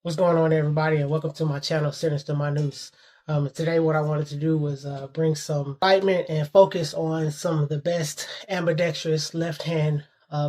What's going on, everybody, and welcome to my channel, Sinister Minus. Today what I wanted to do was bring some excitement and focus on some of the best ambidextrous left-hand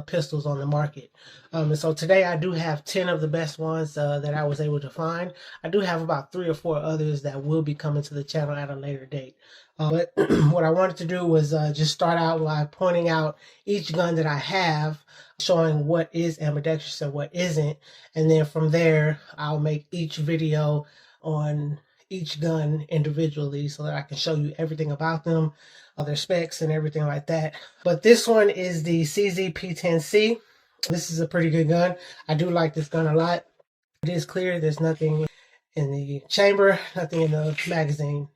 pistols on the market. And so today I do have 10 of the best ones that I was able to find. I do have about 3 or 4 others that will be coming to the channel at a later date. But what I wanted to do was just start out by pointing out each gun that I have, showing what is ambidextrous and what isn't, and then from there I'll make each video on each gun individually so that I can show you everything about them, their specs and everything like that. But this one is the CZ-P10C. This is a pretty good gun. I do like this gun a lot. It is clear, there's nothing in the chamber, nothing in the magazine.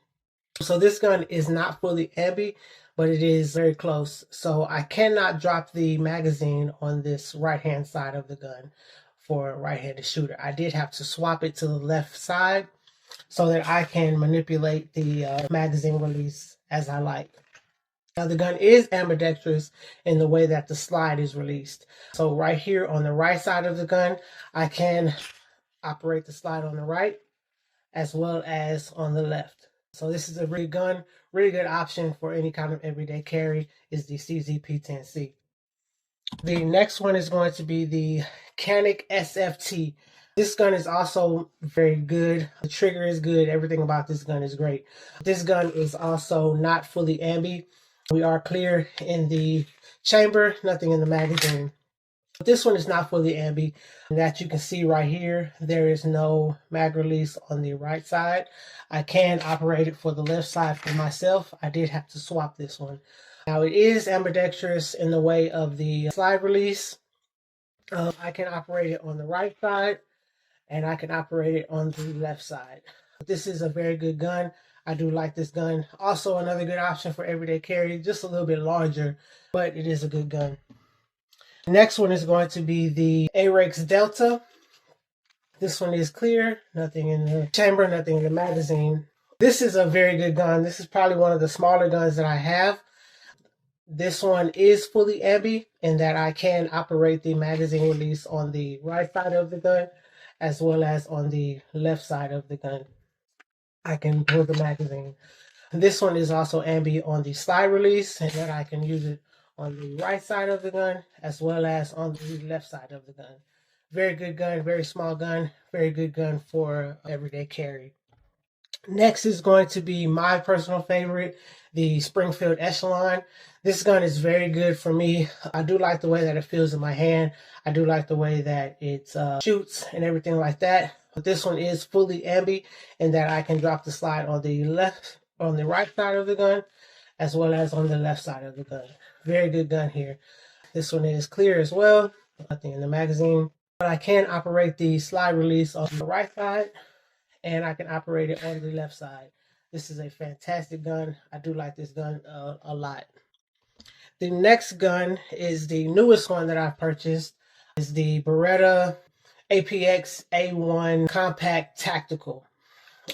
So this gun is not fully ambi, but it is very close. So I cannot drop the magazine on this right-hand side of the gun for a right-handed shooter. I did have to swap it to the left side so that I can manipulate the magazine release as I like. Now the gun is ambidextrous in the way that the slide is released. So right here on the right side of the gun, I can operate the slide on the right as well as on the left. So this is a really good option for any kind of everyday carry is the CZ-P10C. The next one is going to be the Canik SFT. This gun is also very good. The trigger is good. Everything about this gun is great. This gun is also not fully ambi. We are clear in the chamber, nothing in the magazine. This one is not fully ambi. That you can see right here, there is no mag release on the right side. I can operate it for the left side for myself. I did have to swap this one. Now it is ambidextrous in the way of the slide release. I can operate it on the right side and I can operate it on the left side. This is a very good gun. I do like this gun. Also another good option for everyday carry, just a little bit larger, but it is a good gun. Next one is going to be the Arex Delta. This one is clear, nothing in the chamber, nothing in the magazine. This is a very good gun. This is probably one of the smaller guns that I have. This one is fully ambi in that I can operate the magazine release on the right side of the gun as well as on the left side of the gun. I can pull the magazine. This one is also ambi on the slide release and that I can use it on the right side of the gun as well as on the left side of the gun. Very good gun, very small gun, very good gun for everyday carry. Next is going to be my personal favorite, the Springfield Echelon. This gun is very good for me. I do like the way that it feels in my hand. I do like the way that it shoots and everything like that. But this one is fully ambi in that I can drop the slide on the right side of the gun as well as on the left side of the gun. Very good gun here. This one is clear as well, nothing in the magazine. But I can operate the slide release on the right side and I can operate it on the left side. This is a fantastic gun. I do like this gun a lot. The next gun is the newest one that I've purchased. Is the Beretta APX A1 Compact Tactical.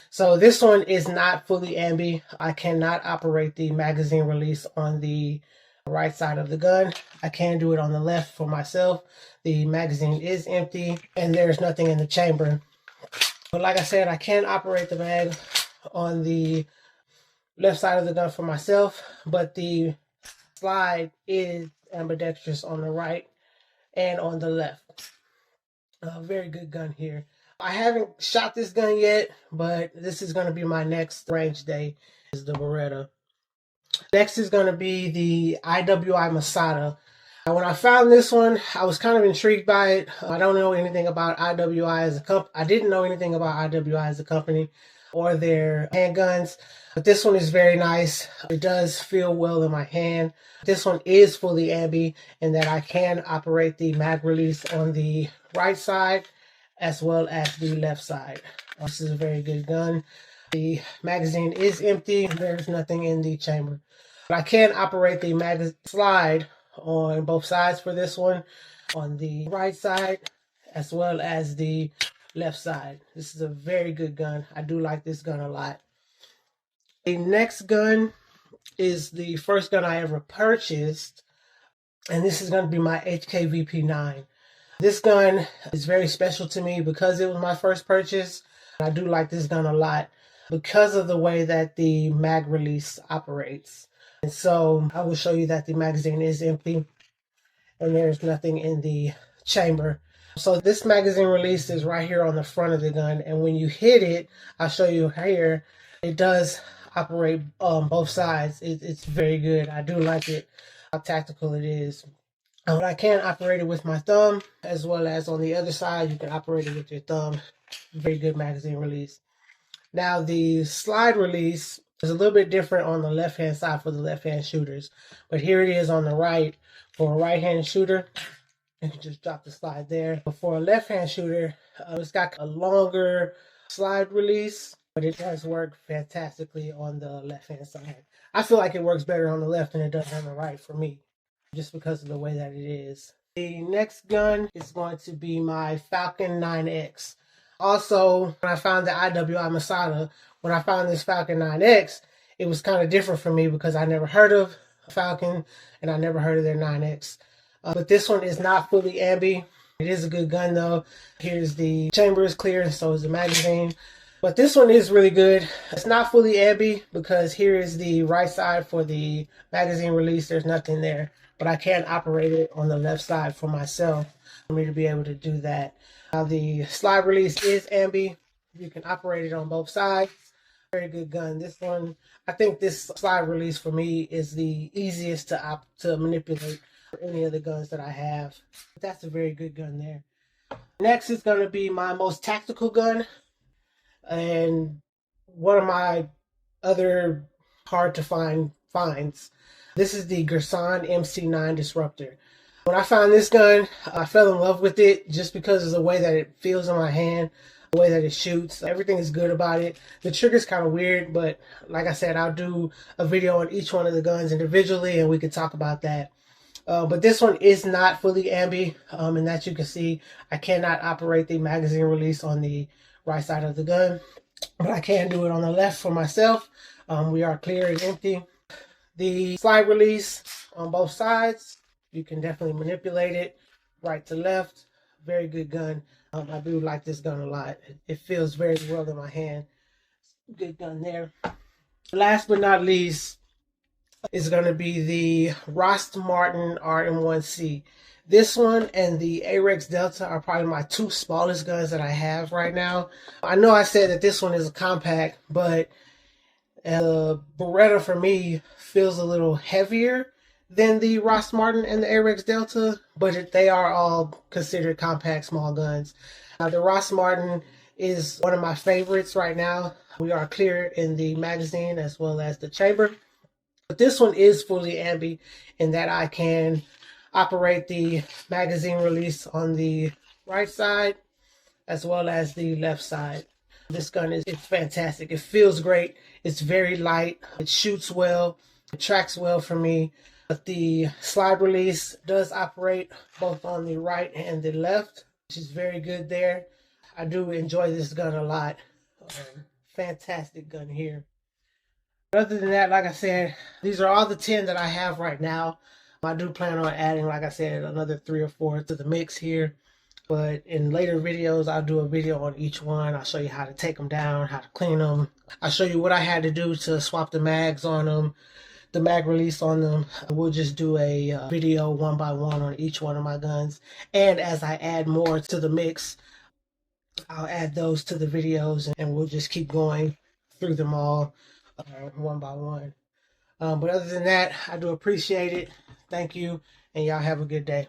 So this one is not fully ambi. I cannot operate the magazine release on the right side of the gun. I can do it on the left for myself. The magazine is empty and there's nothing in the chamber. But like I said, I can operate the mag on the left side of the gun for myself, but the slide is ambidextrous on the right and on the left. Very good gun here. I haven't shot this gun yet, but this is going to be my next range day, is the Beretta. Next is going to be the IWI Masada. When I found this one, I was kind of intrigued by it. I don't know anything about IWI as a company. I didn't know anything about IWI as a company or their handguns, but this one is very nice. It does feel well in my hand. This one is fully ambi in that I can operate the mag release on the right side as well as the left side. This is a very good gun. The magazine is empty. There's nothing in the chamber. But I can operate the mag slide on both sides for this one, on the right side as well as the left side. This is a very good gun. I do like this gun a lot. The next gun is the first gun I ever purchased, and this is going to be my HKVP9. This gun is very special to me because it was my first purchase. I do like this gun a lot because of the way that the mag release operates. And so I will show you that the magazine is empty and there's nothing in the chamber. So this magazine release is right here on the front of the gun, and when you hit it, I'll show you here, it does operate both sides. It's very good. I do like it, how tactical it is. I can operate it with my thumb, as well as on the other side, you can operate it with your thumb. Very good magazine release. Now, the slide release is a little bit different on the left-hand side for the left-hand shooters. But here it is on the right for a right-hand shooter. You can just drop the slide there. But for a left-hand shooter, it's got a longer slide release, but it does work fantastically on the left-hand side. I feel like it works better on the left than it does on the right for me, just because of the way that it is. The next gun is going to be my Falcon 9X. Also, when I found the IWI Masada, when I found this Falcon 9X, it was kind of different for me because I never heard of Falcon and I never heard of their 9X. But this one is not fully ambi. It is a good gun though. Here's the chamber is clear and so is the magazine. But this one is really good. It's not fully ambi because here is the right side for the magazine release. There's nothing there. But I can operate it on the left side for myself for me to be able to do that. Now the slide release is ambi. You can operate it on both sides. Very good gun. This one, I think this slide release for me is the easiest to manipulate for any of the guns that I have. But that's a very good gun there. Next is going to be my most tactical gun, and one of my other hard to find finds. This is the Gerson MC9 Disruptor. When I found this gun, I fell in love with it just because of the way that it feels in my hand, the way that it shoots. Everything is good about it. The trigger's kind of weird, but like I said, I'll do a video on each one of the guns individually and we can talk about that. But this one is not fully ambi, and that you can see, I cannot operate the magazine release on the right side of the gun, but I can do it on the left for myself. We are clear and empty. The slide release on both sides, you can definitely manipulate it right to left. Very good gun. I do like this gun a lot. It feels very well in my hand. Good gun there. Last but not least is going to be the Rost Martin RM1C. This one and the Arex Delta are probably my two smallest guns that I have right now. I know I said that this one is a compact, but the Beretta for me feels a little heavier than the Rost Martin and the Arex Delta, but they are all considered compact small guns. The Rost Martin is one of my favorites right now. We are clear in the magazine as well as the chamber. But this one is fully ambi in that I can operate the magazine release on the right side as well as the left side. This gun is fantastic. It feels great. It's very light. It shoots well. It tracks well for me. But the slide release does operate both on the right and the left, which is very good there. I do enjoy this gun a lot. Fantastic gun here. Other than that, like I said, these are all the 10 that I have right now. I do plan on adding, like I said, another 3 or 4 to the mix here. But in later videos, I'll do a video on each one. I'll show you how to take them down, how to clean them. I'll show you what I had to do to swap the mags on them, the mag release on them. We'll just do a video one by one on each one of my guns. And as I add more to the mix, I'll add those to the videos and we'll just keep going through them all one by one. But other than that, I do appreciate it. Thank you, and y'all have a good day.